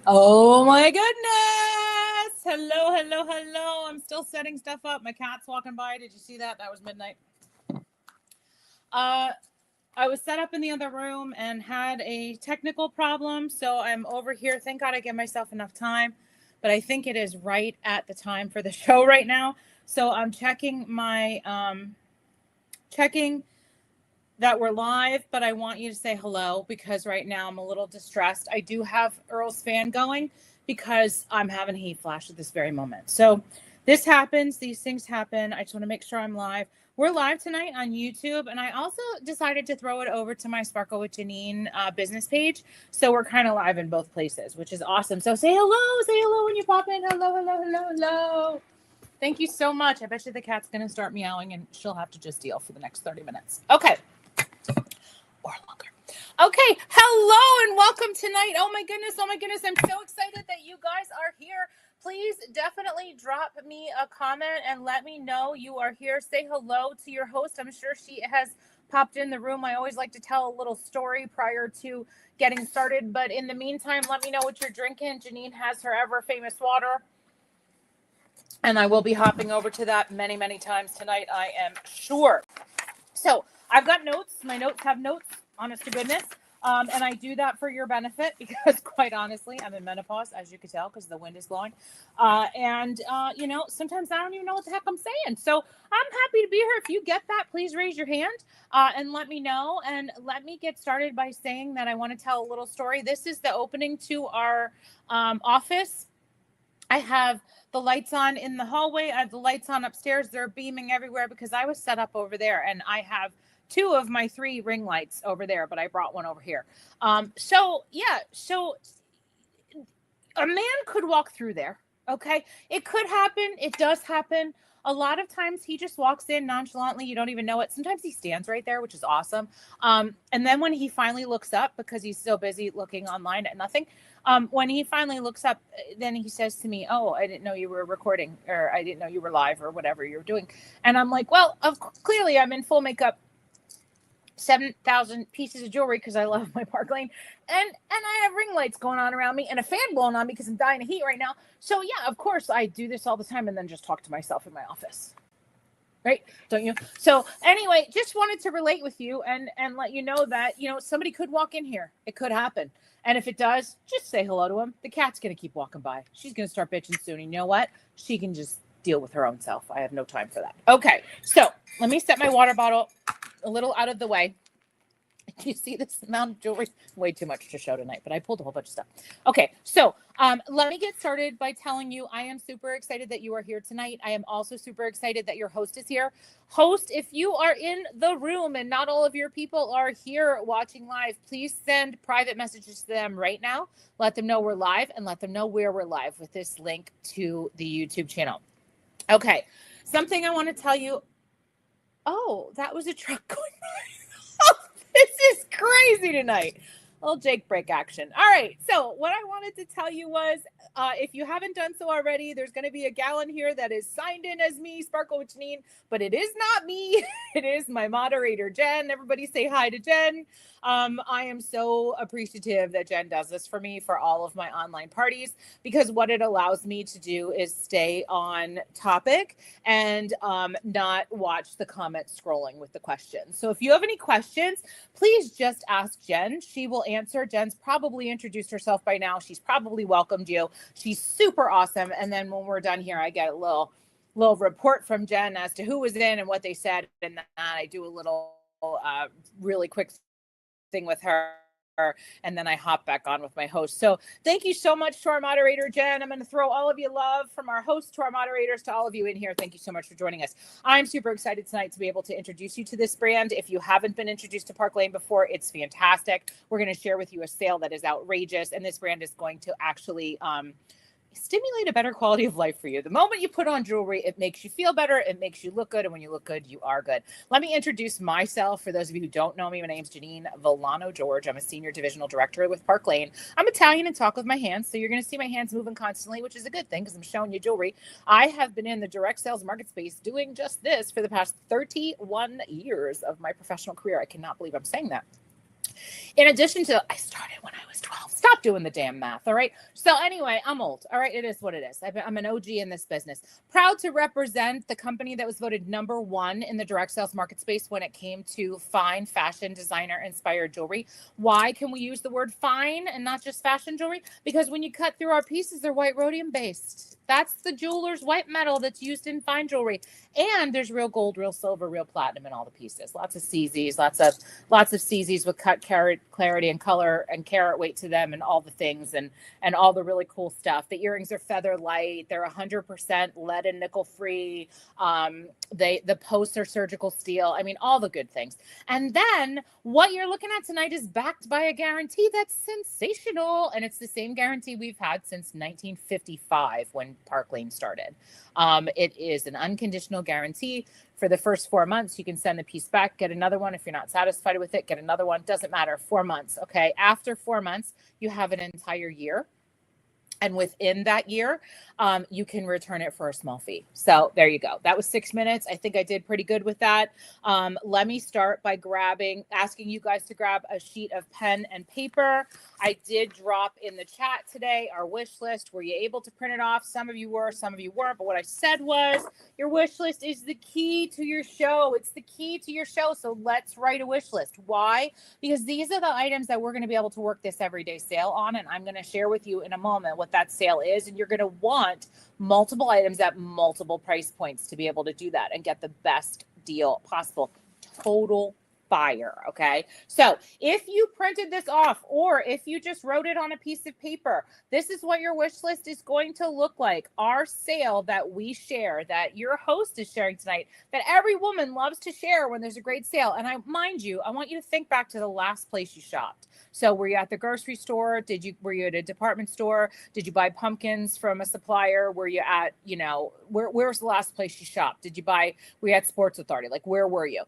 Oh my goodness. Hello, hello, hello. I'm still setting stuff up. My cat's walking by. Did you see that? That was midnight. Uh, I was set up in the other room and had a technical problem. So I'm over here. Thank God I give myself enough time. But I think it is right at the time for the show right now. So I'm checking that we're live, but I want you to say hello because right now I'm a little distressed. I do have Earl's fan going because I'm having a heat flash at this very moment. So this happens, these things happen. I just want to make sure I'm live. We're live tonight on YouTube, and I also decided to throw it over to my Sparkle with Janine business page. So we're kind of live in both places, which is awesome. So say hello when you pop in. Hello, hello, hello, hello. Thank you so much. I bet you the cat's going to start meowing, and she'll have to just deal for the next 30 minutes. Okay. Or longer. Okay, hello and welcome tonight. Oh my goodness, I'm so excited that you guys are here. Please definitely drop me a comment and let me know you are here. Say hello to your host. I'm sure she has popped in the room. I always like to tell a little story prior to getting started, but in the meantime, let me know what you're drinking. Janine has her ever famous water, and I will be hopping over to that many, many times tonight, I am sure. So I've got notes. My notes have notes, honest to goodness. And I do that for your benefit because, quite honestly, I'm in menopause, as you can tell, because the wind is blowing. Sometimes I don't even know what the heck I'm saying. So I'm happy to be here. If you get that, please raise your hand and let me know. And let me get started by saying that I want to tell a little story. This is the opening to our office. I have the lights on in the hallway. I have the lights on upstairs. They're beaming everywhere because I was set up over there, and I have 2 of my 3 ring lights over there, but I brought one over here. So a man could walk through there. Okay. It could happen. It does happen. A lot of times he just walks in nonchalantly. You don't even know it. Sometimes he stands right there, which is awesome. And then when he finally looks up, because he's so busy looking online at nothing, when he finally looks up, then he says to me, "Oh, I didn't know you were recording, or I didn't know you were live, or whatever you're doing." And I'm like, "Well, clearly I'm in full makeup, 7,000 pieces of jewelry because I love my Park Lane, and I have ring lights going on around me and a fan blowing on me because I'm dying of heat right now. So yeah, of course I do this all the time and then just talk to myself in my office." Right? Don't you? So anyway, just wanted to relate with you and let you know that, somebody could walk in here. It could happen. And if it does, just say hello to him. The cat's going to keep walking by. She's going to start bitching soon. And you know what? She can just deal with her own self. I have no time for that. Okay. So let me set my water bottle a little out of the way. You see this amount of jewelry? Way too much to show tonight, but I pulled a whole bunch of stuff. Okay, so let me get started by telling you I am super excited that you are here tonight. I am also super excited that your host is here. Host, if you are in the room and not all of your people are here watching live, please send private messages to them right now. Let them know we're live and let them know where we're live with this link to the YouTube channel. Okay, something I want to tell you. Oh, that was a truck going by. This is crazy tonight. Little Jake break action. All right. So what I wanted to tell you was, if you haven't done so already, there's going to be a gal in here that is signed in as me, Sparkle with Janine, but it is not me. It is my moderator, Jen. Everybody say hi to Jen. I am so appreciative that Jen does this for me for all of my online parties, because what it allows me to do is stay on topic and not watch the comments scrolling with the questions. So if you have any questions, please just ask Jen. She will answer. Jen's probably introduced herself by now. She's probably welcomed you. She's super awesome. And then when we're done here, I get a little report from Jen as to who was in and what they said. And then I do a little really quick thing with her. And then I hop back on with my host. So thank you so much to our moderator, Jen. I'm going to throw all of you love from our host to our moderators to all of you in here. Thank you so much for joining us. I'm super excited tonight to be able to introduce you to this brand. If you haven't been introduced to Park Lane before, it's fantastic. We're going to share with you a sale that is outrageous, and this brand is going to actually stimulate a better quality of life for you. The moment you put on jewelry, it makes you feel better. It makes you look good. And when you look good, you are good. Let me introduce myself. For those of you who don't know me, my name is Janine Villano George. I'm a senior divisional director with Park Lane. I'm Italian and talk with my hands. So you're going to see my hands moving constantly, which is a good thing because I'm showing you jewelry. I have been in the direct sales market space doing just this for the past 31 years of my professional career. I cannot believe I'm saying that. In addition to, I started when I was 12. Stop. Stop doing the damn math. All right. So anyway, I'm old. All right. It is what it is. I'm an OG in this business. Proud to represent the company that was voted #1 in the direct sales market space when it came to fine fashion designer inspired jewelry. Why can we use the word fine and not just fashion jewelry? Because when you cut through our pieces, they're white rhodium based. That's the jeweler's white metal that's used in fine jewelry. And there's real gold, real silver, real platinum in all the pieces. Lots of CZs, lots of CZs with cut clarity and color and carat weight to them and all the things and all the really cool stuff. The earrings are feather light. They're 100% lead and nickel free. The posts are surgical steel. I mean, all the good things. And then what you're looking at tonight is backed by a guarantee that's sensational. And it's the same guarantee we've had since 1955 when Park Lane started. It is an unconditional guarantee. For the first 4 months, you can send the piece back, get another one. If you're not satisfied with it, get another one. Doesn't matter. 4 months. Okay. After 4 months, you have an entire year. And within that year, you can return it for a small fee. So there you go. That was 6 minutes. I think I did pretty good with that. Let me start by asking you guys to grab a sheet of pen and paper. I did drop in the chat today our wish list. Were you able to print it off? Some of you were, some of you weren't. But what I said was your wish list is the key to your show. It's the key to your show. So let's write a wish list. Why? Because these are the items that we're going to be able to work this everyday sale on. And I'm going to share with you in a moment what that sale is. And you're going to want multiple items at multiple price points to be able to do that and get the best deal possible. Total fire. Okay. So if you printed this off or if you just wrote it on a piece of paper, this is what your wish list is going to look like. Our sale that we share, that your host is sharing tonight, that every woman loves to share when there's a great sale. And I want you to think back to the last place you shopped. So were you at the grocery store? Were you at a department store? Did you buy pumpkins from a supplier? Were you at, where was the last place you shopped? Were you at Sports Authority? Like, where were you?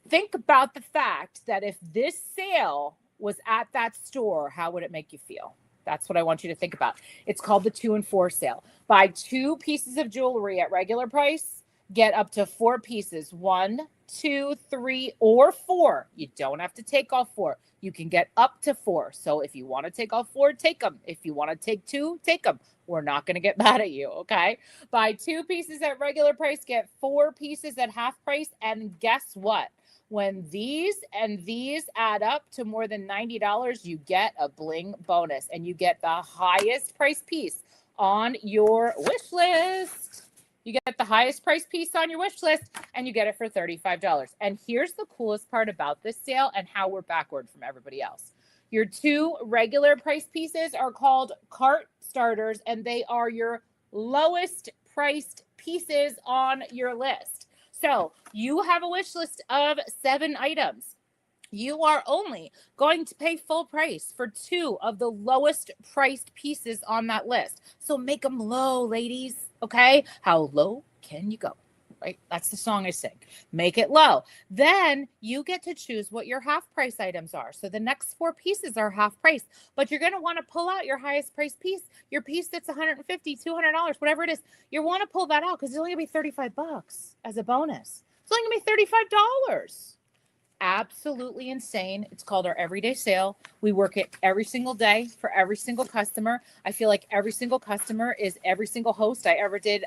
Think about the fact that if this sale was at that store, how would it make you feel? That's what I want you to think about. It's called the 2 and 4 sale. Buy 2 pieces of jewelry at regular price, get up to 4 pieces, 1, 2, 3, or 4. You don't have to take all 4. You can get up to 4. So if you want to take all 4, take them. If you want to take 2, take them. We're not going to get mad at you, okay? Buy 2 pieces at regular price, get 4 pieces at half price, and guess what? When these and these add up to more than $90, you get a bling bonus and you get the highest price piece on your wish list. You get the highest price piece on your wish list and you get it for $35. And here's the coolest part about this sale and how we're backward from everybody else. Your 2 regular price pieces are called cart starters and they are your lowest priced pieces on your list. So you have a wish list of 7 items. You are only going to pay full price for 2 of the lowest priced pieces on that list. So make them low, ladies. Okay. How low can you go? Right? That's the song I sing. Make it low. Then you get to choose what your half price items are. So the next 4 pieces are half price, but you're going to want to pull out your highest price piece, your piece that's $150, $200, whatever it is. You want to pull that out because it's only going to be $35 as a bonus. It's only going to be $35. Absolutely insane. It's called our everyday sale. We work it every single day for every single customer. I feel like every single customer is every single host I ever did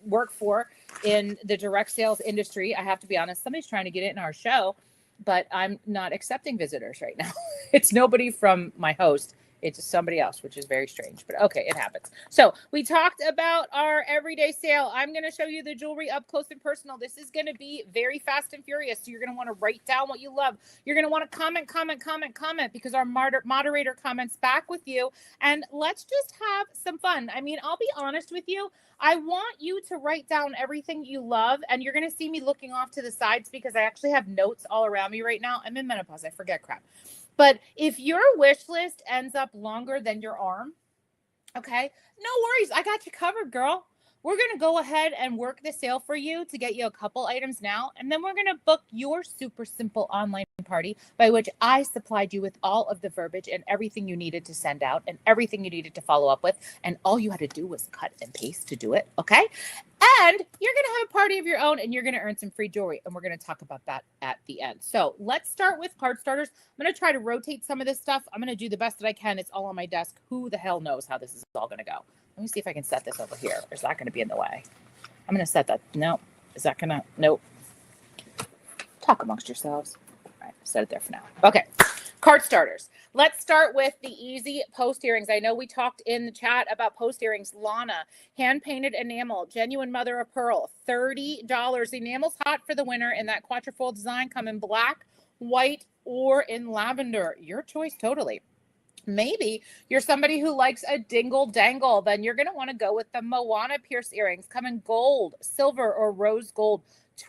work for in the direct sales industry. I have to be honest, somebody's trying to get it in our show, but I'm not accepting visitors right now. It's nobody from my host. It's somebody else, which is very strange, but okay, it happens. So we talked about our everyday sale. I'm going to show you the jewelry up close and personal. This is going to be very fast and furious. So you're going to want to write down what you love. You're going to want to comment because our moderator comments back with you. And let's just have some fun. I mean, I'll be honest with you. I want you to write down everything you love. And you're going to see me looking off to the sides because I actually have notes all around me right now. I'm in menopause. I forget crap. But if your wish list ends up longer than your arm, okay, no worries. I got you covered, girl. we're going to go ahead and work the sale for you to get you a couple items now. And then we're going to book your super simple online party by which I supplied you with all of the verbiage and everything you needed to send out and everything you needed to follow up with. And all you had to do was cut and paste to do it. Okay. And you're going to have a party of your own and you're going to earn some free jewelry. And we're going to talk about that at the end. So let's start with card starters. I'm going to try to rotate some of this stuff. I'm going to do the best that I can. It's all on my desk. Who the hell knows how this is all going to go? Let me see if I can set this over here. Or is that going to be in the way? I'm going to set that. No. Is that going to? Nope. Talk amongst yourselves. All right. Set it there for now. Okay. Card starters. Let's start with the easy post earrings. I know we talked in the chat about post earrings. Lana, hand-painted enamel, genuine mother of pearl, $30. The enamel's hot for the winter in that quatrefoil design. Come in black, white, or in lavender. Your choice totally. Maybe you're somebody who likes a dingle dangle, then you're going to want to go with the Moana pierced earrings. Come in gold, silver, or rose gold.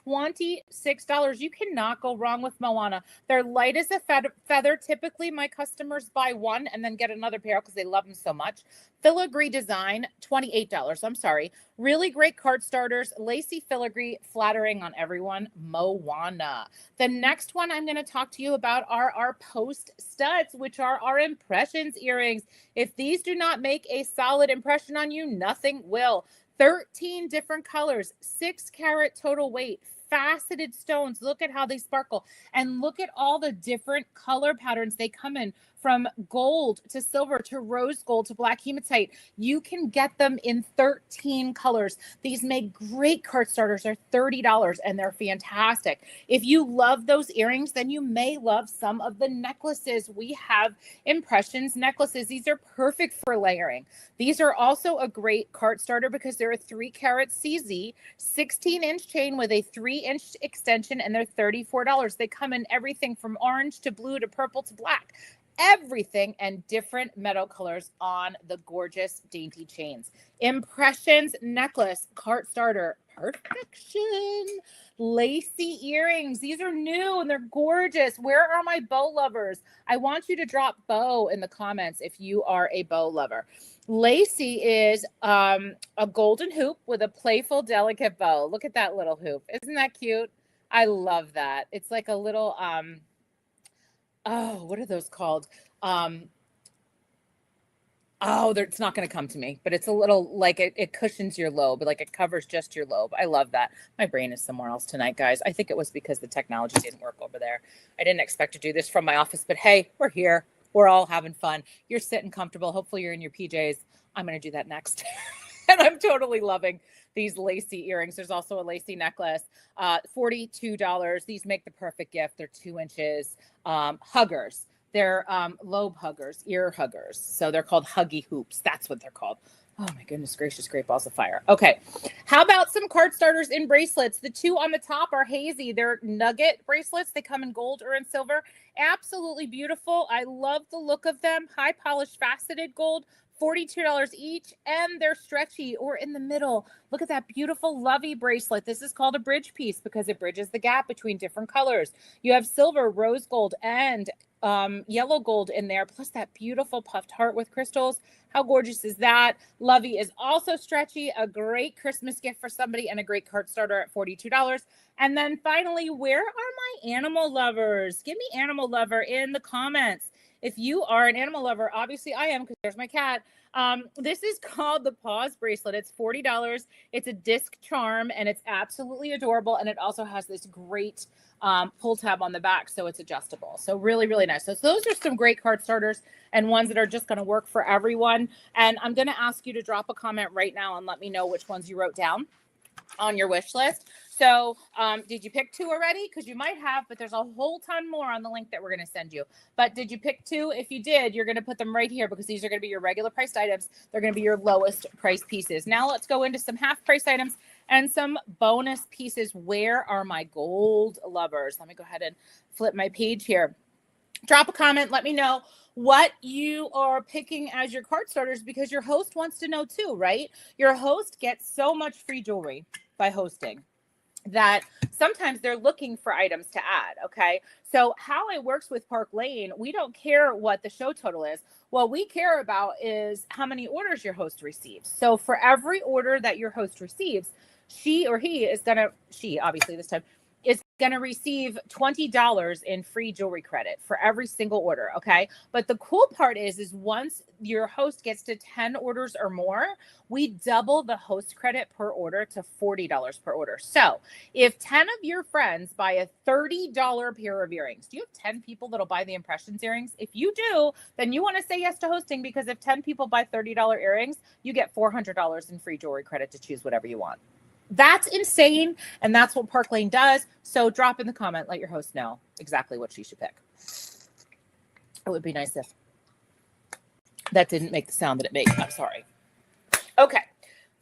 $26. You cannot go wrong with Moana. They're light as a feather. Typically, my customers buy one and then get another pair because they love them so much. Filigree design, $28. I'm sorry. Really great card starters. Lacy filigree, flattering on everyone. Moana. The next one I'm going to talk to you about are our post studs, which are our impressions earrings. If these do not make a solid impression on you, nothing will. 13 different colors, 6 carat total weight, faceted stones. Look at how they sparkle and look at all the different color patterns they come in, from gold to silver to rose gold to black hematite. You can get them in 13 colors. These make great card starters. They're $30 and they're fantastic. If you love those earrings, then you may love some of the necklaces. We have impressions necklaces. These are perfect for layering. These are also a great card starter because they're a 3 carat CZ, 16-inch chain with a 3-inch extension, and they're $34. They come in everything from orange to blue to purple to black. Everything and different metal colors on the gorgeous dainty chains. Impressions necklace, cart starter, perfection. Lacy earrings. These are new and they're gorgeous. Where are my bow lovers? I want you to drop bow in the comments if you are a bow lover. Lacy is a golden hoop with a playful, delicate bow. Look at that little hoop. Isn't that cute? I love that. It's like a little what are those called? It's not going to come to me, but it's a little like it cushions your lobe, like it covers just your lobe. I love that. My brain is somewhere else tonight, guys. I think it was because the technology didn't work over there. I didn't expect to do this from my office, but hey, we're here. We're all having fun. You're sitting comfortable. Hopefully you're in your PJs. I'm going to do that next. And I'm totally loving these lacy earrings. There's also a lacy necklace, $42. These make the perfect gift. They're 2 inches. Huggers. They're lobe huggers, ear huggers. So they're called huggy hoops. That's what they're called. Oh my goodness gracious, great balls of fire. Okay. How about some card starters in bracelets? The 2 on the top are hazy. They're nugget bracelets. They come in gold or in silver. Absolutely beautiful. I love the look of them. High polished faceted gold. $42 each, and they're stretchy or in the middle. Look at that beautiful lovey bracelet. This is called a bridge piece because it bridges the gap between different colors. You have silver, rose gold, and yellow gold in there, plus that beautiful puffed heart with crystals. How gorgeous is that? Lovey is also stretchy, a great Christmas gift for somebody, and a great card starter at $42. And then finally, where are my animal lovers? Give me animal lover in the comments. If you are an animal lover, obviously I am because there's my cat. This is called the Paws bracelet. It's $40. It's a disc charm and it's absolutely adorable. And it also has this great pull tab on the back, so it's adjustable. So really, really nice. So those are some great card starters and ones that are just going to work for everyone. And I'm going to ask you to drop a comment right now and let me know which ones you wrote down on your wish list. So did you pick 2 already? Because you might have, but there's a whole ton more on the link that we're going to send you. But did you pick 2? If you did, you're going to put them right here because these are going to be your regular priced items. They're going to be your lowest price pieces. Now let's go into some half price items and some bonus pieces. Where are my gold lovers? Let me go ahead and flip my page here. Drop a comment. Let me know what you are picking as your card starters because your host wants to know too, right? Your host gets so much free jewelry by hosting that sometimes they're looking for items to add. Okay. So how it works with Park Lane, we don't care what the show total is. What we care about is how many orders your host receives. So for every order that your host receives, she or he is going to, she obviously this time, is going to receive $20 in free jewelry credit for every single order. Okay. But the cool part is once your host gets to 10 orders or more, we double the host credit per order to $40 per order. So if 10 of your friends buy a $30 pair of earrings, do you have 10 people that'll buy the impressions earrings? If you do, then you want to say yes to hosting, because if 10 people buy $30 earrings, you get $400 in free jewelry credit to choose whatever you want. That's insane. And that's what Park Lane does. So drop in the comment, let your host know exactly what she should pick. It would be nice if that didn't make the sound that it made. I'm sorry. Okay.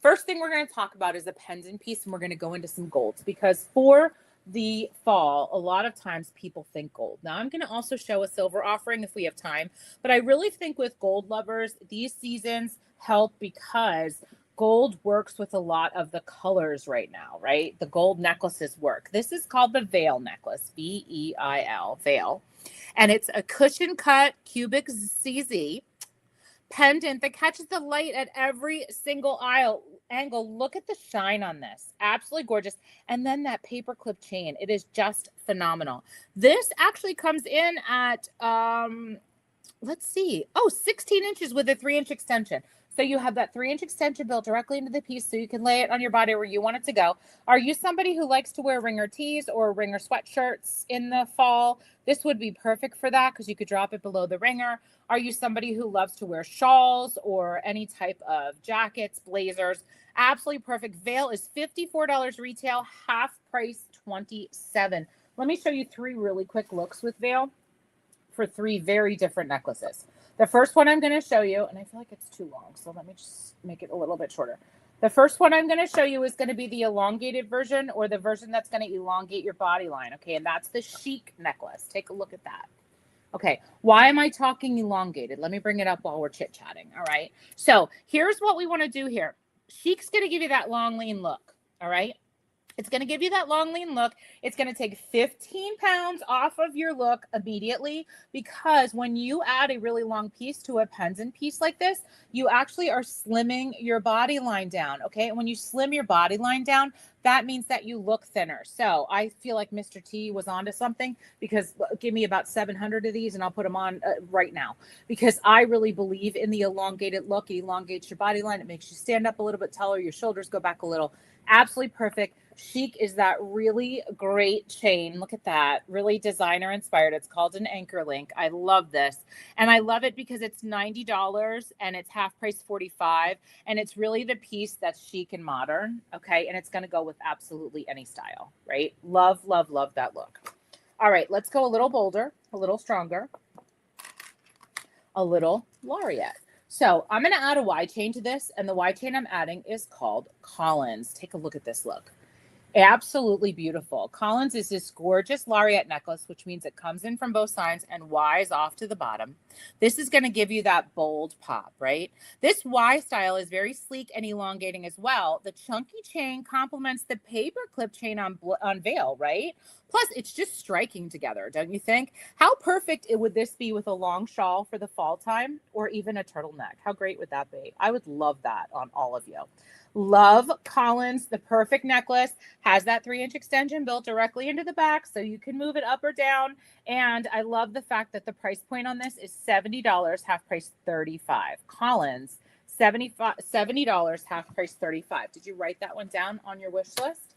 First thing we're going to talk about is a pendant piece, and we're going to go into some golds, because for the fall, a lot of times people think gold. Now I'm going to also show a silver offering if we have time, but I really think with gold lovers, these seasons help because gold works with a lot of the colors right now, right? The gold necklaces work. This is called the Veil necklace, V-E-I-L, Veil. And it's a cushion cut cubic CZ pendant that catches the light at every single angle. Look at the shine on this. Absolutely gorgeous. And then that paperclip chain. It is just phenomenal. This actually comes in at, let's see. Oh, 16 inches with a 3-inch extension. So you have that 3-inch extension built directly into the piece so you can lay it on your body where you want it to go. Are you somebody who likes to wear ringer tees or ringer sweatshirts in the fall? This would be perfect for that because you could drop it below the ringer. Are you somebody who loves to wear shawls or any type of jackets, blazers? Absolutely perfect. Veil is $54 retail, half price $27. Let me show you 3 really quick looks with Veil for 3 very different necklaces. The first one I'm going to show you, and I feel like it's too long, so let me just make it a little bit shorter. The first one I'm going to show you is going to be the elongated version, or the version that's going to elongate your body line. Okay, and that's the chic necklace. Take a look at that. Okay, why am I talking elongated? Let me bring it up while we're chit-chatting, all right? So here's what we want to do here. Chic's going to give you that long, lean look, all right? It's going to give you that long, lean look. It's going to take 15 pounds off of your look immediately, because when you add a really long piece to a pendant piece like this, you actually are slimming your body line down, okay? And when you slim your body line down, that means that you look thinner. So I feel like Mr. T was onto something, because give me about 700 of these and I'll put them on right now, because I really believe in the elongated look. It elongates your body line. It makes you stand up a little bit taller. Your shoulders go back a little. Absolutely perfect. Chic is that really great chain. Look at that. Really designer inspired. It's called an anchor link. I love this. And I love it because it's $90 and it's half price $45. And it's really the piece that's chic and modern. Okay. And it's going to go with absolutely any style, right? Love, love, love that look. All right. Let's go a little bolder, a little stronger, a little laureate. So I'm going to add a Y chain to this. And the Y chain I'm adding is called Collins. Take a look at this look. Absolutely beautiful. Collins is this gorgeous laureate necklace, which means it comes in from both sides and Y's off to the bottom. This is going to give you that bold pop, right? This Y style is very sleek and elongating as well. The chunky chain complements the paper clip chain on Veil, right? Plus, it's just striking together, don't you think? How perfect would this be with a long shawl for the fall time, or even a turtleneck? How great would that be? I would love that on all of you. Love Collins, the perfect necklace, has that 3-inch extension built directly into the back so you can move it up or down. And I love the fact that the price point on this is $70, half price $35. Collins, $70, half price $35. Did you write that one down on your wish list?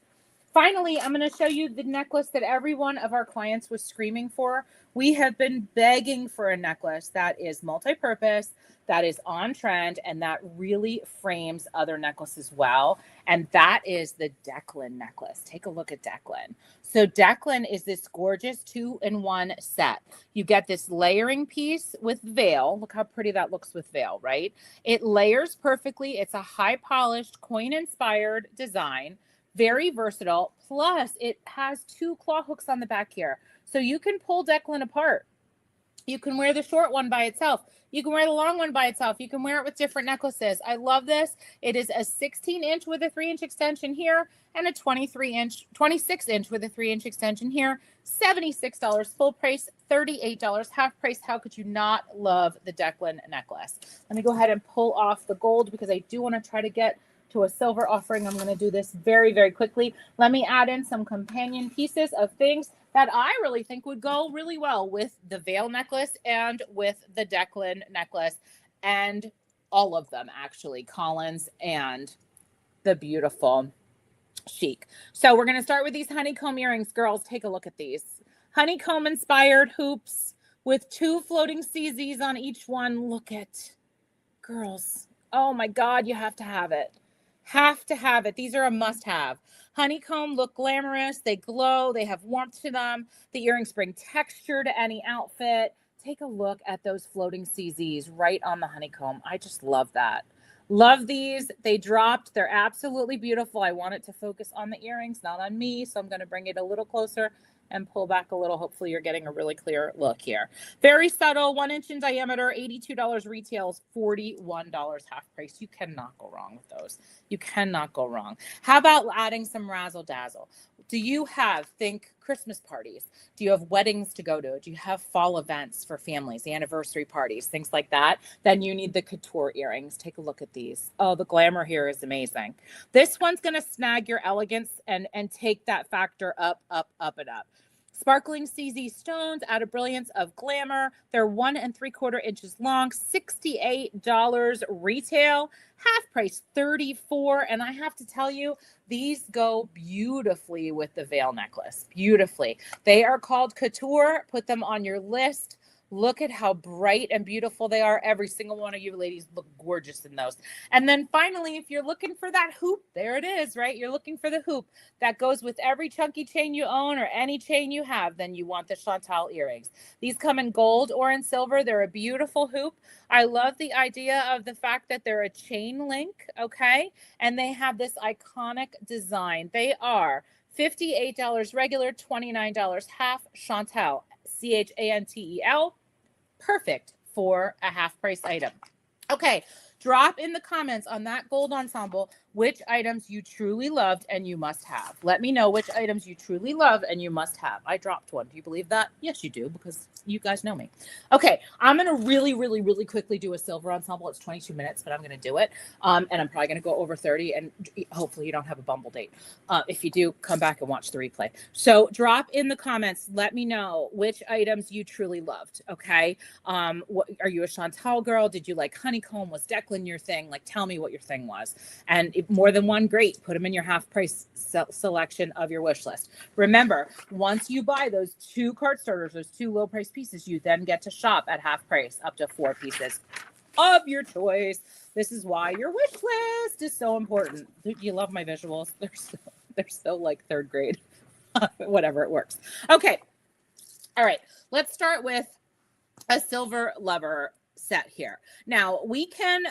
Finally, I'm going to show you the necklace that every one of our clients was screaming for. We have been begging for a necklace that is multi-purpose, that is on trend, and that really frames other necklaces well. And that is the Declan necklace. Take a look at Declan. So Declan is this gorgeous 2-in-1 set. You get this layering piece with Veil. Look how pretty that looks with Veil, right? It layers perfectly. It's a high polished, coin-inspired design. Very versatile. Plus, it has 2 claw hooks on the back here. So you can pull Declan apart. You can wear the short one by itself. You can wear the long one by itself. You can wear it with different necklaces. I love this. It is a 16-inch with a 3-inch extension here and a 26-inch with a 3-inch extension here. $76 full price, $38 half price. How could you not love the Declan necklace? Let me go ahead and pull off the gold because I do want to try to get to a silver offering. I'm going to do this very, very quickly. Let me add in some companion pieces of things that I really think would go really well with the veil necklace and with the Declan necklace and all of them actually, Collins and the beautiful chic. So we're going to start with these honeycomb earrings. Girls, take a look at these. Honeycomb inspired hoops with 2 floating CZs on each one. Look at, girls. Oh my God, you have to have it. Have to have it. These are a must-have. Honeycomb look glamorous. They glow. They have warmth to them. The earrings bring texture to any outfit. Take a look at those floating CZs right on the honeycomb. I just love that. Love these. They dropped. They're absolutely beautiful. I want it to focus on the earrings, not on me. So I'm going to bring it a little closer and pull back a little. Hopefully you're getting a really clear look here. Very subtle, 1 inch in diameter, $82 retails, $41 half price. You cannot go wrong with those. You cannot go wrong. How about adding some razzle dazzle? Do you have, think Christmas parties? Do you have weddings to go to? Do you have fall events for families, anniversary parties, things like that? Then you need the couture earrings. Take a look at these. Oh, the glamour here is amazing. This one's going to snag your elegance and take that factor up, up, up, and up. Sparkling CZ stones add a brilliance of glamour. They're 1 3/4 inches long, $68 retail, half price $34. And I have to tell you, these go beautifully with the veil necklace. Beautifully. They are called couture. Put them on your list. Look at how bright and beautiful they are. Every single one of you ladies look gorgeous in those. And then finally, if you're looking for that hoop, there it is, right? You're looking for the hoop that goes with every chunky chain you own or any chain you have, then you want the Chantal earrings. These come in gold or in silver. They're a beautiful hoop. I love the idea of the fact that they're a chain link, okay? And they have this iconic design. They are $58 regular, $29 half Chantal. Chantel, perfect for a half price item. Okay, drop in the comments on that gold ensemble which items you truly loved and you must have. Let me know which items you truly love and you must have. I dropped one. Do you believe that? Yes, you do, because you guys know me. Okay, I'm going to really, really, really quickly do a silver ensemble. It's 22 minutes, but I'm going to do it. And I'm probably going to go over 30, and hopefully you don't have a bumble date. If you do, come back and watch the replay. So drop in the comments. Let me know which items you truly loved, okay? What, are you a Chantal girl? Did you like honeycomb? Was Declan your thing? Like, tell me what your thing was. And if more than one, great. Put them in your half price selection of your wish list. Remember, once you buy those 2 cart starters, those 2 low price pieces, you then get to shop at half price up to 4 pieces of your choice. This is why your wish list is so important. You love my visuals. They're so like 3rd grade. Whatever, it works. Okay. All right. Let's start with a silver lover set here. Now we can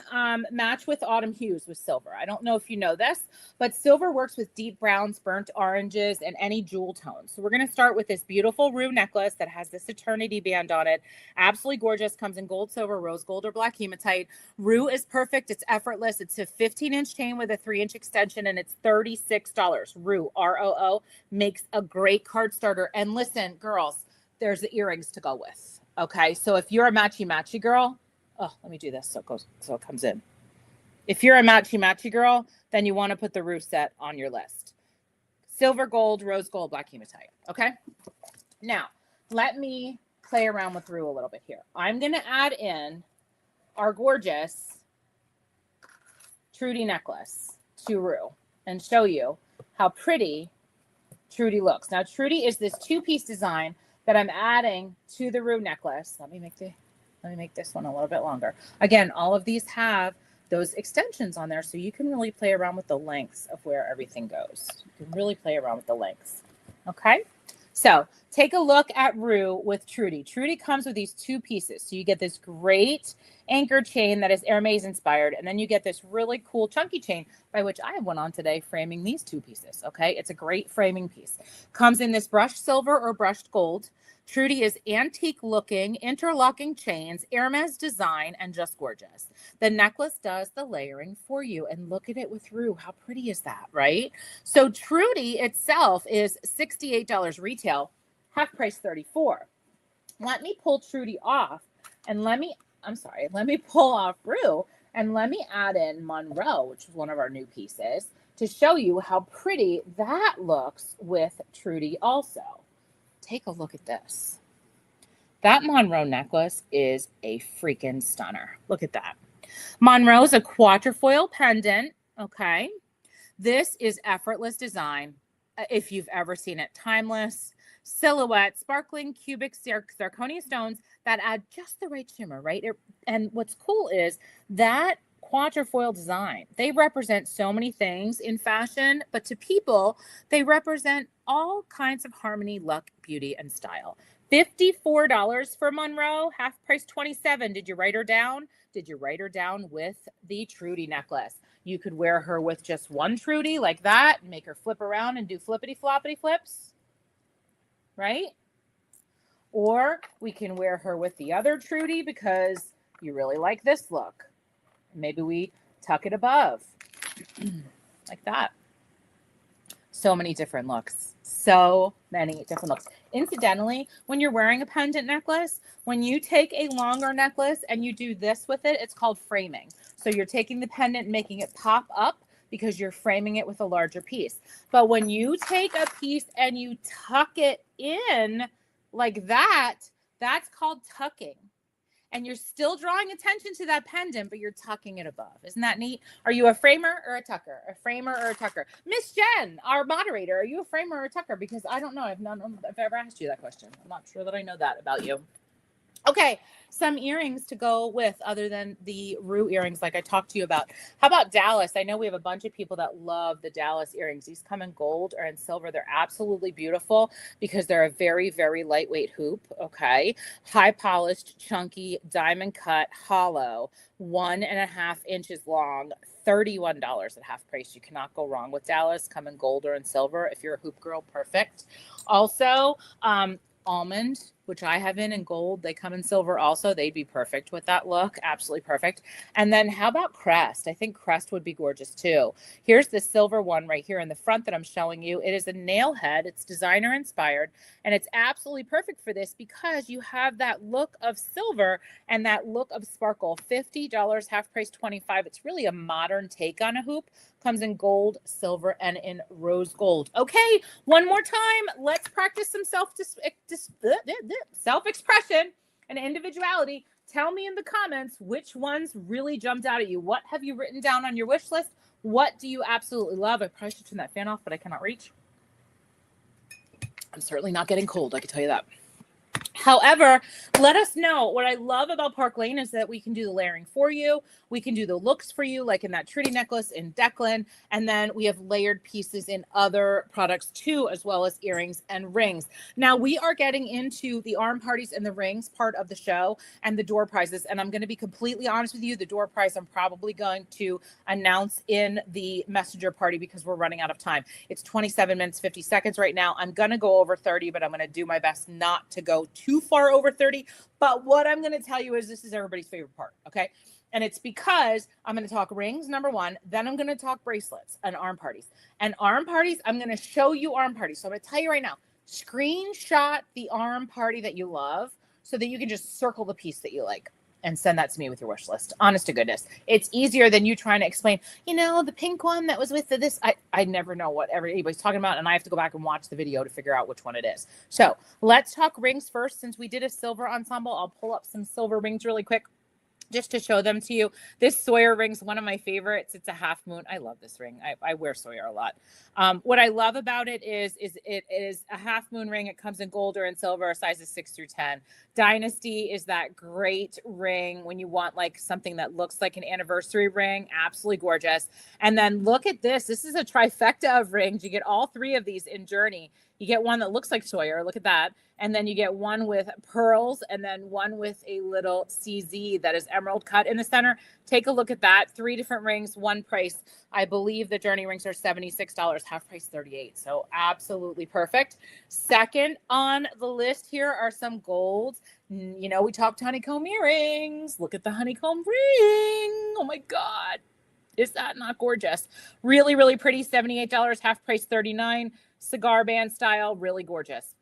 match with autumn hues with silver. I don't know if you know this, but silver works with deep browns, burnt oranges, and any jewel tones. So we're going to start with this beautiful rue necklace that has this eternity band on it. Absolutely gorgeous. Comes in gold, silver, rose gold, or black hematite. Rue is perfect. It's effortless. It's a 15-inch chain with a 3-inch extension, and it's $36. Rue, R-O-O, makes a great card starter. And listen, girls, there's the earrings to go with. Okay, so if you're a matchy girl, oh, let me do this so it comes in. If you're a matchy girl, then you want to put the roof set on your list. Silver, gold, rose gold, black hematite. Okay, now let me play around with rue a little bit here. I'm going to add in our gorgeous Trudy necklace to rue and show you how pretty Trudy looks. Now, Trudy is this 2-piece design that I'm adding to the rue necklace. Let me make this one a little bit longer. Again, all of these have those extensions on there, so you can really play around with the lengths of where everything goes. You can really play around with the lengths. Okay, so take a look at rue with Trudy. Trudy comes with these 2 pieces. So you get this great anchor chain that is Hermes inspired, and then you get this really cool chunky chain, by which I have one on today framing these 2 pieces. Okay, it's a great framing piece. Comes in this brushed silver or brushed gold. Trudy is antique looking, interlocking chains, Hermes design, and just gorgeous. The necklace does the layering for you. And look at it with Rue. How pretty is that, right? So Trudy itself is $68 retail, half price $34. Let me pull Trudy off and let me pull off Rue and let me add in Monroe, which is one of our new pieces, to show you how pretty that looks with Trudy also. Take a look at this. That Monroe necklace is a freaking stunner. Look at that. Monroe is a quatrefoil pendant, okay? This is effortless design. If you've ever seen it, timeless, silhouette, sparkling cubic zirconia stones that add just the right shimmer, right? And what's cool is that quatrefoil design. They represent so many things in fashion, but to people, they represent all kinds of harmony, luck, beauty, and style. $54 for Monroe, half price $27. Did you write her down? Did you write her down with the Trudy necklace? You could wear her with just one Trudy like that, and make her flip around and do flippity floppity flips, right? Or we can wear her with the other Trudy because you really like this look. Maybe we tuck it above like that. So many different looks. So many different looks. Incidentally, when you're wearing a pendant necklace, when you take a longer necklace and you do this with it, it's called framing. So you're taking the pendant and making it pop up because you're framing it with a larger piece. But when you take a piece and you tuck it in like that, that's called tucking. And you're still drawing attention to that pendant, but you're tucking it above. Isn't that neat? Are you a framer or a tucker? A framer or a tucker? Miss Jen, our moderator, are you a framer or a tucker? Because I don't know. I've ever asked you that question. I'm not sure that I know that about you. Okay, some earrings to go with other than the Rue earrings like I talked to you about. How about Dallas? I know we have a bunch of people that love the Dallas earrings. These come in gold or in silver. They're absolutely beautiful because they're a very, very lightweight hoop, okay? High polished, chunky, diamond cut, hollow, 1.5 inches long, $31 at half price. You cannot go wrong with Dallas. Come in gold or in silver. If you're a hoop girl, perfect. Also, almond, which I have in gold. They come in silver also. They'd be perfect with that look. Absolutely perfect. And then how about crest? I think crest would be gorgeous too. Here's the silver one right here in the front that I'm showing you. It is a nail head. It's designer inspired. And it's absolutely perfect for this because you have that look of silver and that look of sparkle. $50, half price $25. It's really a modern take on a hoop. Comes in gold, silver, and in rose gold. Okay, one more time. Let's practice some self-expression and individuality. Tell me in the comments which ones really jumped out at you. What have you written down on your wish list? What do you absolutely love? I probably should turn that fan off, but I cannot reach. I'm certainly not getting cold, I can tell you that. However, let us know. What I love about Park Lane is that we can do the layering for you. We can do the looks for you, like in that Trudy necklace in Declan. And then we have layered pieces in other products too, as well as earrings and rings. Now we are getting into the arm parties and the rings part of the show and the door prizes. And I'm going to be completely honest with you. The door prize I'm probably going to announce in the messenger party because we're running out of time. It's 27 minutes, 50 seconds right now. I'm going to go over 30, but I'm going to do my best not to go too far over 30. But what I'm going to tell you is this is everybody's favorite part. Okay. And it's because I'm going to talk rings, number one. Then I'm going to talk bracelets and arm parties. And arm parties, I'm going to show you arm parties. So I'm going to tell you right now, screenshot the arm party that you love so that you can just circle the piece that you like and send that to me with your wish list. Honest to goodness. It's easier than you trying to explain, the pink one that was with this. I never know what anybody's talking about, and I have to go back and watch the video to figure out which one it is. So let's talk rings first. Since we did a silver ensemble, I'll pull up some silver rings really quick just to show them to you. This Sawyer ring's one of my favorites. It's a half moon. I love this ring. I wear Sawyer a lot. What I love about it is it is a half moon ring. It comes in gold or in silver, sizes 6 through 10. Dynasty is that great ring when you want like something that looks like an anniversary ring. Absolutely gorgeous. And then look at this. This is a trifecta of rings. You get all three of these in Journey. You get one that looks like Sawyer. Look at that. And then you get one with pearls and then one with a little CZ that is emerald cut in the center. Take a look at that. 3 different rings, one price. I believe the Journey rings are $76, half price $38. So absolutely perfect. Second on the list here are some golds. You know, we talked honeycomb earrings. Look at the honeycomb ring. Oh my God. Is that not gorgeous? Really, really pretty. $78, half price $39. Cigar band style, really gorgeous.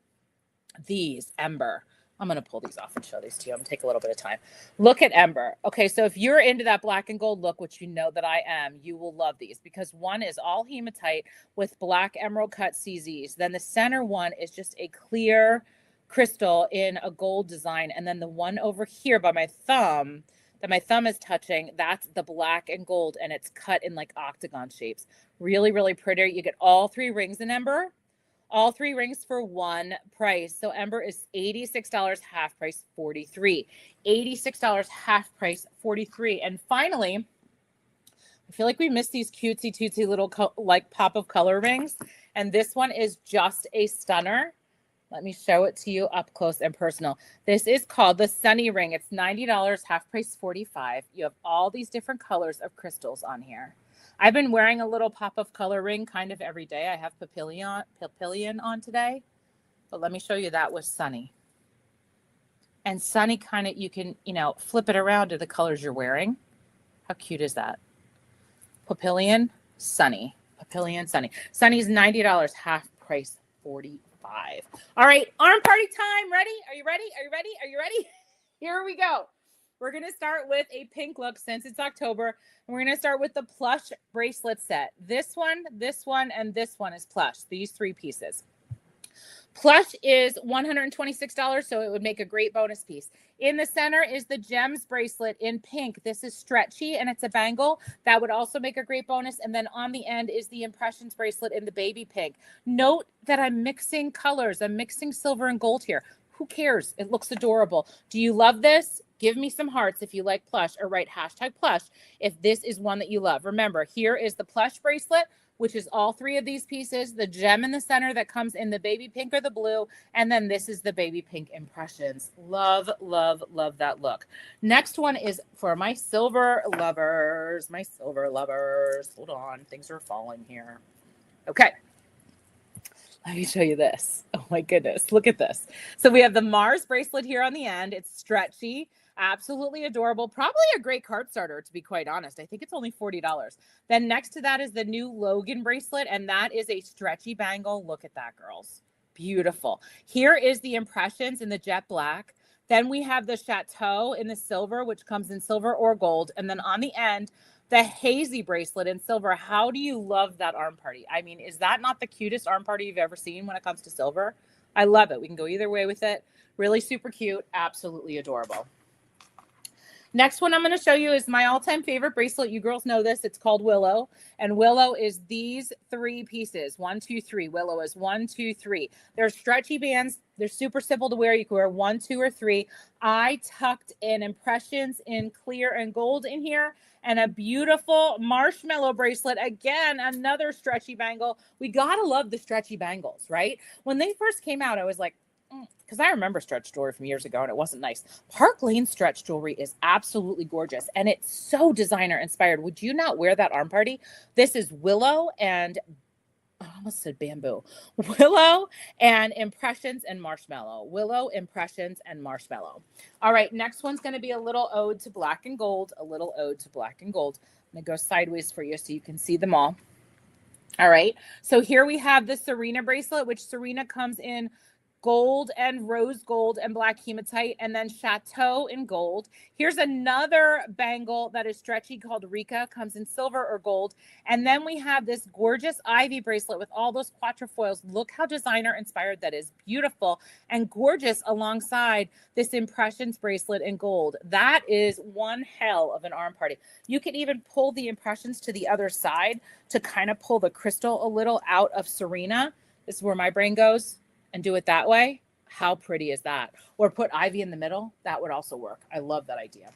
These Ember. I'm going to pull these off and show these to you. I'm going to take a little bit of time. Look at Ember. Okay, so if you're into that black and gold look, which you know that I am, you will love these because one is all hematite with black emerald cut CZs. Then the center one is just a clear crystal in a gold design. And then the one over here by my thumb that my thumb is touching, that's the black and gold, and it's cut in like octagon shapes. Really, really pretty. You get all 3 rings in Ember. All 3 rings for one price. So Ember is $86, half price $43. $86, half price $43. And finally, I feel like we missed these cutesy tootsy little like pop of color rings. And this one is just a stunner. Let me show it to you up close and personal. This is called the Sunny Ring. It's $90, half price $45. You have all these different colors of crystals on here. I've been wearing a little pop of color ring kind of every day. I have Papillion on today, but let me show you that with Sunny. And Sunny kind of, you can, you know, flip it around to the colors you're wearing. How cute is that? Papillion, Sunny. Papillion, Sunny. Sunny's $90, half price $45. All right, arm party time. Ready? Are you ready? Are you ready? Are you ready? Here we go. We're going to start with a pink look since it's October. And we're going to start with the plush bracelet set. This one, and this one is plush. These 3 pieces. Plush is $126, so it would make a great bonus piece. In the center is the gems bracelet in pink. This is stretchy, and it's a bangle. That would also make a great bonus. And then on the end is the impressions bracelet in the baby pink. Note that I'm mixing colors. I'm mixing silver and gold here. Who cares? It looks adorable. Do you love this? Give me some hearts if you like plush, or write #plush if this is one that you love. Remember, here is the plush bracelet, which is all 3 of these pieces, the gem in the center that comes in the baby pink or the blue, and then this is the baby pink impressions. Love, love, love that look. Next one is for my silver lovers. My silver lovers. Hold on. Things are falling here. Okay. Let me show you this. Oh my goodness. Look at this. So we have the Mars bracelet here on the end. It's stretchy. Absolutely adorable. Probably a great card starter, to be quite honest. I think it's only $40. Then next to that is the new Logan bracelet, and that is a stretchy bangle. Look at that, girls. Beautiful. Here is the impressions in the jet black. Then we have the Chateau in the silver, which comes in silver or gold. And then on the end, the hazy bracelet in silver. How do you love that arm party? I mean, is that not the cutest arm party you've ever seen when it comes to silver? I love it. We can go either way with it. Really super cute. Absolutely adorable. Next one I'm going to show you is my all-time favorite bracelet. You girls know this. It's called Willow. And Willow is these 3 pieces. 1, 2, 3. Willow is 1, 2, 3. They're stretchy bands. They're super simple to wear. You can wear 1, 2, or 3. I tucked in impressions in clear and gold in here. And a beautiful marshmallow bracelet. Again, another stretchy bangle. We got to love the stretchy bangles, right? When they first came out, I was like, because I remember stretch jewelry from years ago and it wasn't nice. Park Lane stretch jewelry is absolutely gorgeous and it's so designer inspired. Would you not wear that arm party? This is Willow and I almost said bamboo. Willow and impressions and marshmallow. Willow, impressions, and marshmallow. All right, next one's going to be a little ode to black and gold. A little ode to black and gold. I'm going to go sideways for you so you can see them all. All right, so here we have the Serena bracelet, which Serena comes in gold and rose gold and black hematite, and then Chateau in gold. Here's another bangle that is stretchy called Rika, comes in silver or gold. And then we have this gorgeous ivy bracelet with all those quatrefoils. Look how designer inspired that is. Beautiful and gorgeous alongside this impressions bracelet in gold. That is one hell of an arm party. You can even pull the impressions to the other side to kind of pull the crystal a little out of Serena. This is where my brain goes. And do it that way. How pretty is that? Or put ivy in the middle. That would also work. I love that idea.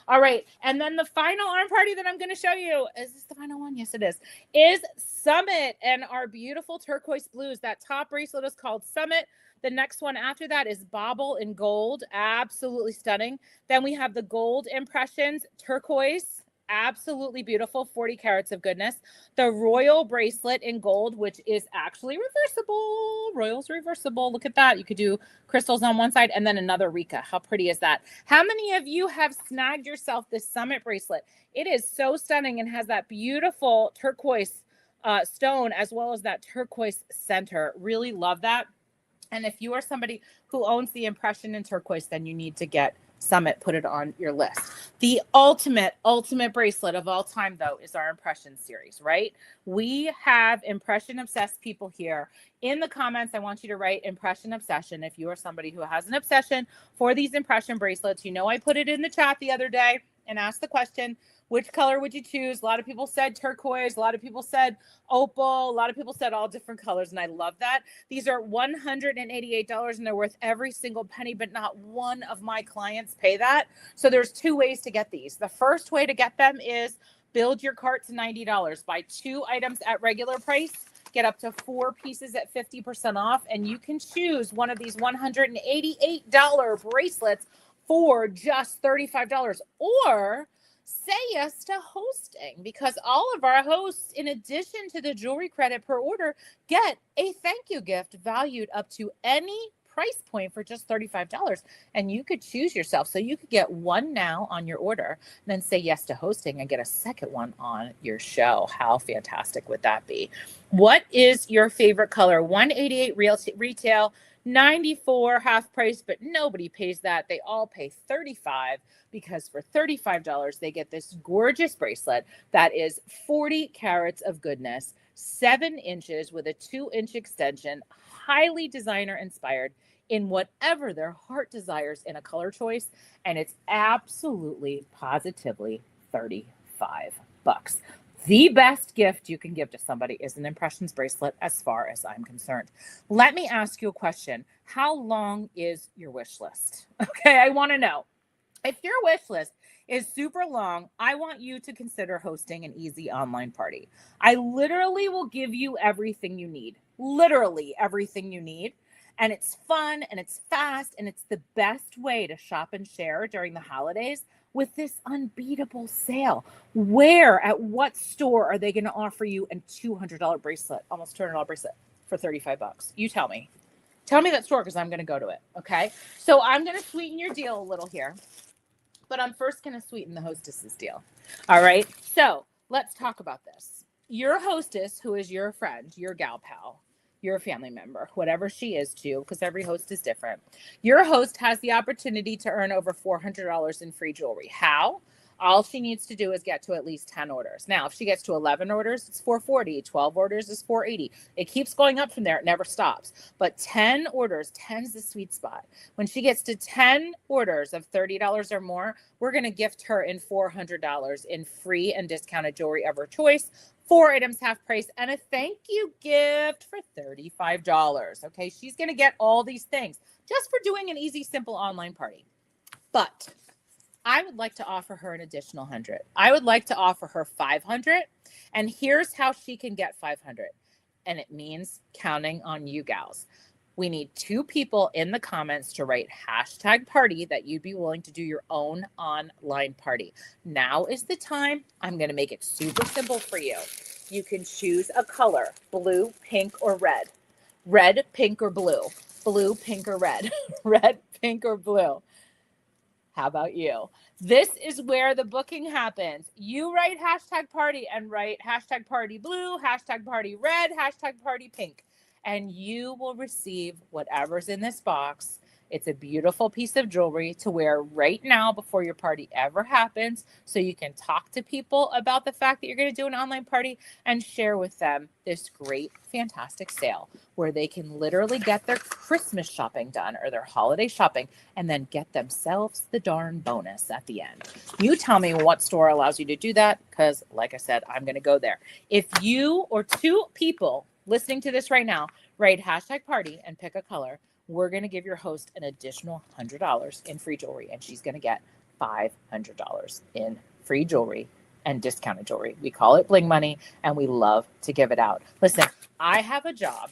All right. And then the final arm party that I'm going to show you, is this the final one? Yes, it is Summit and our beautiful turquoise blues. That top bracelet is called Summit. The next one after that is Bauble in gold. Absolutely stunning. Then we have the gold impressions, turquoise. Absolutely beautiful, 40 carats of goodness. The royal bracelet in gold, which is actually reversible. Royal's reversible. Look at that. You could do crystals on one side and then another Rika. How pretty is that? How many of you have snagged yourself this Summit bracelet? It is so stunning and has that beautiful turquoise stone as well as that turquoise center. Really love that. And if you are somebody who owns the impression in turquoise, then you need to get Summit, put it on your list. The ultimate bracelet of all time, though, is our impression series, right? We have impression obsessed people here. In the comments, I want you to write impression obsession. If you are somebody who has an obsession for these impression bracelets, you know I put it in the chat the other day and asked the question, which color would you choose? A lot of people said turquoise. A lot of people said opal. A lot of people said all different colors, and I love that. These are $188, and they're worth every single penny, but not one of my clients pay that. So there's two ways to get these. The first way to get them is build your cart to $90. Buy 2 items at regular price, get up to 4 pieces at 50% off, and you can choose one of these $188 bracelets for just $35, or say yes to hosting, because all of our hosts, in addition to the jewelry credit per order, get a thank you gift valued up to any price point for just $35. And you could choose yourself. So you could get one now on your order, then say yes to hosting and get a second one on your show. How fantastic would that be? What is your favorite color? $188 retail, $94 half price, but nobody pays that. They all pay $35, because for $35, they get this gorgeous bracelet that is 40 carats of goodness, 7 inches with a 2-inch extension, highly designer inspired in whatever their heart desires in a color choice. And it's absolutely positively $35. The best gift you can give to somebody is an impressions bracelet, as far as I'm concerned. Let me ask you a question. How long is your wish list? Okay, I want to know. If your wish list is super long, I want you to consider hosting an easy online party. I literally will give you everything you need. Literally everything you need. And it's fun and it's fast and it's the best way to shop and share during the holidays with this unbeatable sale. Where, at what store are they going to offer you a $200 bracelet, almost $200 bracelet for $35? You tell me. Tell me that store, because I'm going to go to it. Okay. So I'm going to sweeten your deal a little here, but I'm first going to sweeten the hostess's deal. All right. So let's talk about this. Your hostess, who is your friend, your gal pal, your family member, whatever she is too, because every host is different. Your host has the opportunity to earn over $400 in free jewelry. How? All she needs to do is get to at least 10 orders. Now, if she gets to 11 orders, it's $440. 12 orders is $480. It keeps going up from there. It never stops. But 10 orders, 10's the sweet spot. When she gets to 10 orders of $30 or more, we're going to gift her in $400 in free and discounted jewelry of her choice, 4 items half price, and a thank you gift for $35. Okay, she's going to get all these things just for doing an easy, simple online party. But I would like to offer her an additional 100. I would like to offer her 500. And here's how she can get 500. And it means counting on you gals. We need 2 people in the comments to write #party that you'd be willing to do your own online party. Now is the time. I'm going to make it super simple for you. You can choose a color, blue, pink, or red. Red, pink, or blue. Blue, pink, or red. Red, pink, or blue. How about you? This is where the booking happens. You write #party and write #party blue, #party red, #party pink. And you will receive whatever's in this box. It's a beautiful piece of jewelry to wear right now before your party ever happens, so you can talk to people about the fact that you're going to do an online party and share with them this great, fantastic sale where they can literally get their Christmas shopping done or their holiday shopping and then get themselves the darn bonus at the end. You tell me what store allows you to do that, because like I said, I'm going to go there. If you or 2 people listening to this right now write #party and pick a color, we're going to give your host an additional $100 in free jewelry, and she's going to get $500 in free jewelry and discounted jewelry. We call it bling money, and we love to give it out. Listen, I have a job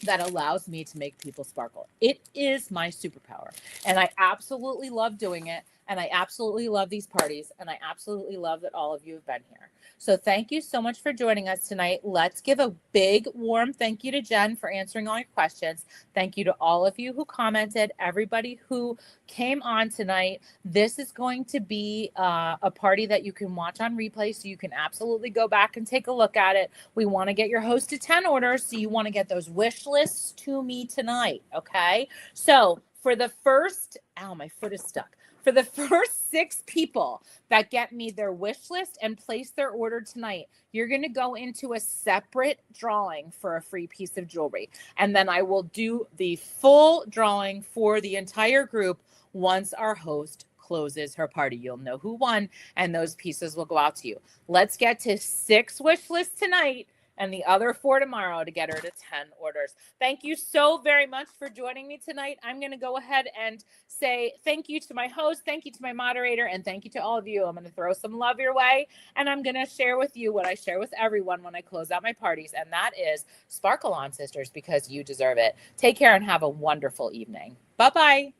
that allows me to make people sparkle. It is my superpower, and I absolutely love doing it. And I absolutely love these parties, and I absolutely love that all of you have been here. So thank you so much for joining us tonight. Let's give a big, warm thank you to Jen for answering all your questions. Thank you to all of you who commented, everybody who came on tonight. This is going to be a party that you can watch on replay, so you can absolutely go back and take a look at it. We want to get your host to 10 orders, so you want to get those wish lists to me tonight, okay? So for the first, ow, my foot is stuck. For the first 6 people that get me their wish list and place their order tonight, you're going to go into a separate drawing for a free piece of jewelry. And then I will do the full drawing for the entire group once our host closes her party. You'll know who won, and those pieces will go out to you. Let's get to 6 wish lists tonight and the other 4 tomorrow to get her to 10 orders. Thank you so very much for joining me tonight. I'm going to go ahead and say thank you to my host, thank you to my moderator, and thank you to all of you. I'm going to throw some love your way, and I'm going to share with you what I share with everyone when I close out my parties, and that is sparkle on, sisters, because you deserve it. Take care and have a wonderful evening. Bye-bye.